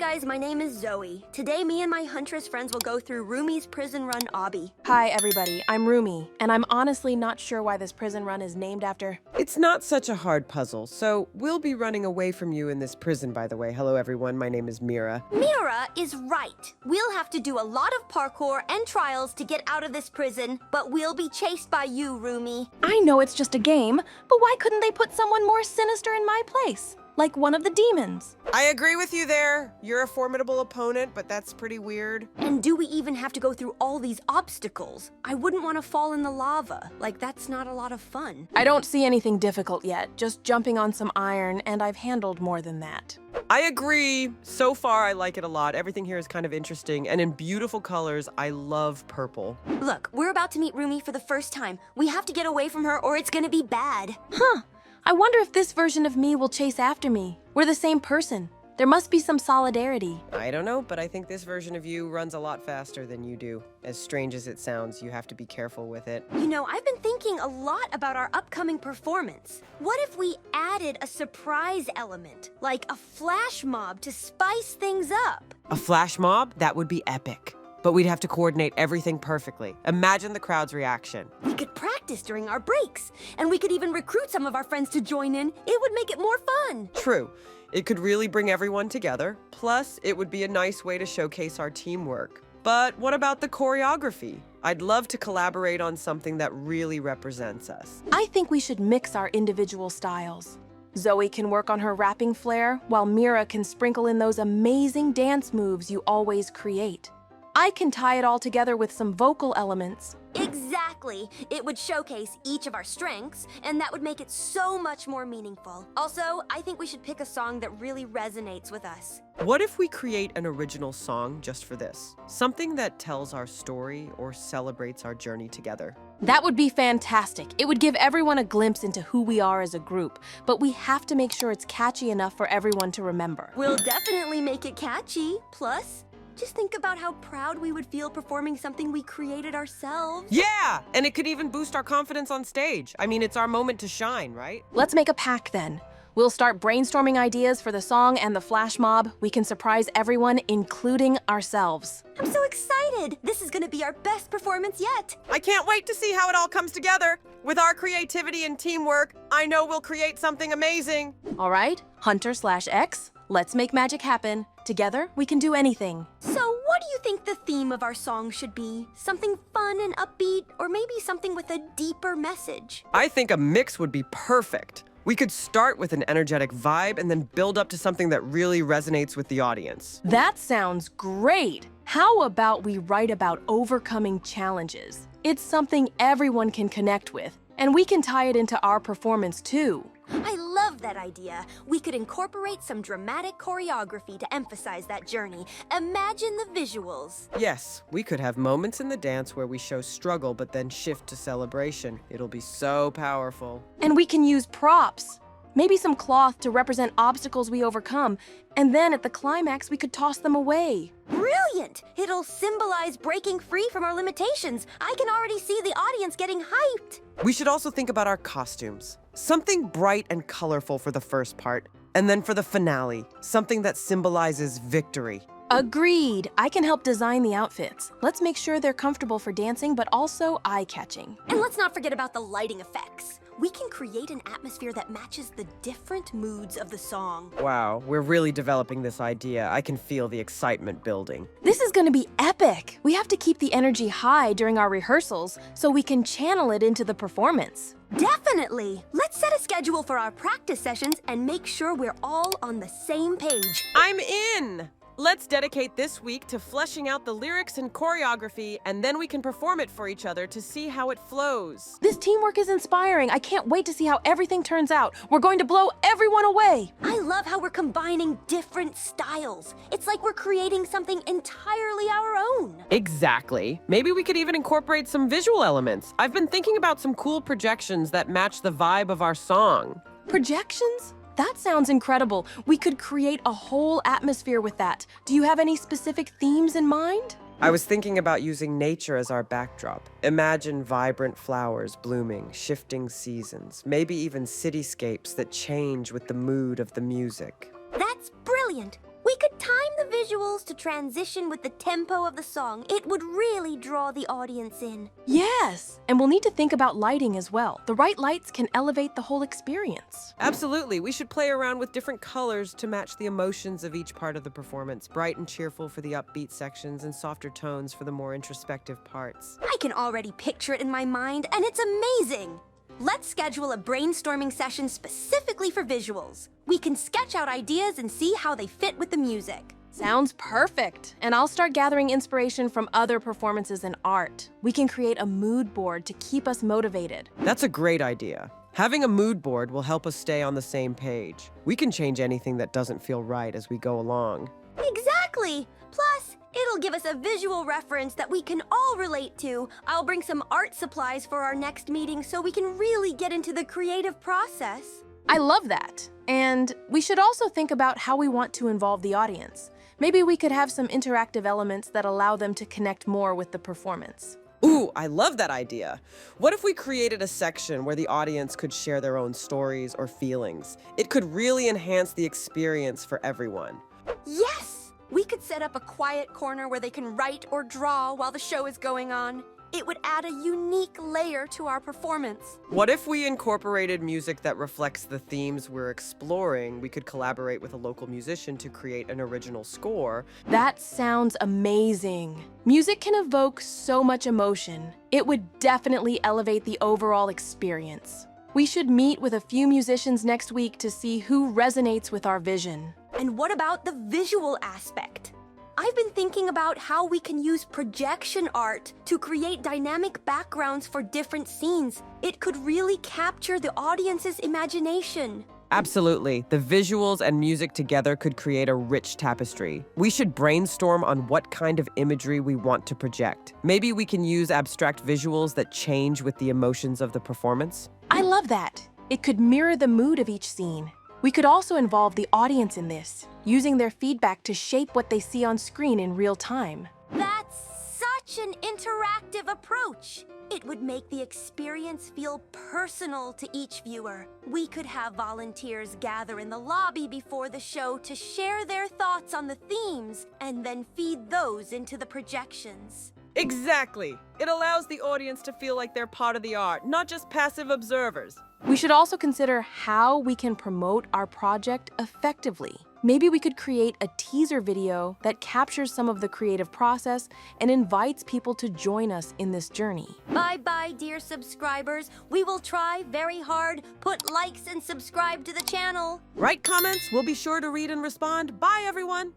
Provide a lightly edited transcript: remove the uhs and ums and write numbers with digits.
guys, my name is Zoey. Today, me and my Huntress friends will go through RUMI'S prison run OBBY. Hi everybody, I'm Rumi, and I'm honestly not sure why this prison run is named after. It's not such a hard puzzle, so we'll be running away from you in this prison, by the way. Hello everyone, my name is Mira. Mira is right. We'll have to do a lot of parkour and trials to get out of this prison, but we'll be chased by you, Rumi. I know it's just a game, but why couldn't they put someone more sinister in my place? Like one of the demons. I agree with you there. You're a formidable opponent, but that's pretty weird. And do we even have to go through all these obstacles? I wouldn't want to fall in the lava. Like, that's not a lot of fun. I don't see anything difficult yet, just jumping on some iron, and I've handled more than that. I agree. So far, I like it a lot. Everything here is kind of interesting, and in beautiful colors. I love purple. Look, we're about to meet Rumi for the first time. We have to get away from her or it's gonna be bad. Huh. I wonder if this version of me will chase after me. We're the same person. There must be some solidarity. I don't know, but I think this version of you runs a lot faster than you do. As strange as it sounds, you have to be careful with it. You know, I've been thinking a lot about our upcoming performance. What if we added a surprise element, like a flash mob to spice things up? A flash mob? That would be epic. But we'd have to coordinate everything perfectly. Imagine the crowd's reaction. We could practice during our breaks, and we could even recruit some of our friends to join in. It would make it more fun. True. It could really bring everyone together. Plus, it would be a nice way to showcase our teamwork. But what about the choreography? I'd love to collaborate on something that really represents us. I think we should mix our individual styles. Zoey can work on her rapping flair, while Mira can sprinkle in those amazing dance moves you always create. I can tie it all together with some vocal elements. Exactly. It would showcase each of our strengths, and that would make it so much more meaningful. Also, I think we should pick a song that really resonates with us. What if we create an original song just for this? Something that tells our story or celebrates our journey together. That would be fantastic. It would give everyone a glimpse into who we are as a group, but we have to make sure it's catchy enough for everyone to remember. We'll definitely make it catchy. Plus, just think about how proud we would feel performing something we created ourselves. Yeah! And it could even boost our confidence on stage. I mean, it's our moment to shine, right? Let's make a pact then. We'll start brainstorming ideas for the song and the flash mob. We can surprise everyone, including ourselves. I'm so excited! This is gonna be our best performance yet! I can't wait to see how it all comes together. With our creativity and teamwork, I know we'll create something amazing. All right, Hunter/X, let's make magic happen. Together, we can do anything. So, what do you think the theme of our song should be? Something fun and upbeat, or maybe something with a deeper message? I think a mix would be perfect. We could start with an energetic vibe and then build up to something that really resonates with the audience. That sounds great! How about we write about overcoming challenges? It's something everyone can connect with, and we can tie it into our performance too. I love that idea. We could incorporate some dramatic choreography to emphasize that journey. Imagine the visuals. Yes, we could have moments in the dance where we show struggle but then shift to celebration. It'll be so powerful. And we can use props. Maybe some cloth to represent obstacles we overcome, and then at the climax we could toss them away. Brilliant! It'll symbolize breaking free from our limitations. I can already see the audience getting hyped. We should also think about our costumes. Something bright and colorful for the first part, and then for the finale, something that symbolizes victory. Agreed! I can help design the outfits. Let's make sure they're comfortable for dancing, but also eye-catching. And let's not forget about the lighting effects. We can create an atmosphere that matches the different moods of the song. Wow, we're really developing this idea. I can feel the excitement building. This is gonna be epic! We have to keep the energy high during our rehearsals so we can channel it into the performance. Definitely! Let's set a schedule for our practice sessions and make sure we're all on the same page. I'm in! Let's dedicate this week to fleshing out the lyrics and choreography, and then we can perform it for each other to see how it flows. This teamwork is inspiring. I can't wait to see how everything turns out. We're going to blow everyone away. I love how we're combining different styles. It's like we're creating something entirely our own. Exactly. Maybe we could even incorporate some visual elements. I've been thinking about some cool projections that match the vibe of our song. Projections? That sounds incredible. We could create a whole atmosphere with that. Do you have any specific themes in mind? I was thinking about using nature as our backdrop. Imagine vibrant flowers blooming, shifting seasons, maybe even cityscapes that change with the mood of the music. That's brilliant. We could time the visuals to transition with the tempo of the song, it would really draw the audience in. Yes, and we'll need to think about lighting as well. The right lights can elevate the whole experience. Absolutely. We should play around with different colors to match the emotions of each part of the performance. Bright and cheerful for the upbeat sections and softer tones for the more introspective parts. I can already picture it in my mind, and it's amazing! Let's schedule a brainstorming session specifically for visuals. We can sketch out ideas and see how they fit with the music. Sounds perfect. And I'll start gathering inspiration from other performances and art. We can create a mood board to keep us motivated. That's a great idea. Having a mood board will help us stay on the same page. We can change anything that doesn't feel right as we go along. Exactly! Plus, it'll give us a visual reference that we can all relate to. I'll bring some art supplies for our next meeting so we can really get into the creative process. I love that. And we should also think about how we want to involve the audience. Maybe we could have some interactive elements that allow them to connect more with the performance. Ooh, I love that idea. What if we created a section where the audience could share their own stories or feelings? It could really enhance the experience for everyone. Yes! We could set up a quiet corner where they can write or draw while the show is going on. It would add a unique layer to our performance. What if we incorporated music that reflects the themes we're exploring? We could collaborate with a local musician to create an original score. That sounds amazing. Music can evoke so much emotion. It would definitely elevate the overall experience. We should meet with a few musicians next week to see who resonates with our vision. And what about the visual aspect? I've been thinking about how we can use projection art to create dynamic backgrounds for different scenes. It could really capture the audience's imagination. Absolutely. The visuals and music together could create a rich tapestry. We should brainstorm on what kind of imagery we want to project. Maybe we can use abstract visuals that change with the emotions of the performance. I love that. It could mirror the mood of each scene. We could also involve the audience in this, using their feedback to shape what they see on screen in real time. That's such an interactive approach. It would make the experience feel personal to each viewer. We could have volunteers gather in the lobby before the show to share their thoughts on the themes and then feed those into the projections. Exactly. It allows the audience to feel like they're part of the art, not just passive observers. We should also consider how we can promote our project effectively. Maybe we could create a teaser video that captures some of the creative process and invites people to join us in this journey. Bye-bye, dear subscribers. We will try very hard. Put likes and subscribe to the channel. Write comments. We'll be sure to read and respond. Bye, everyone.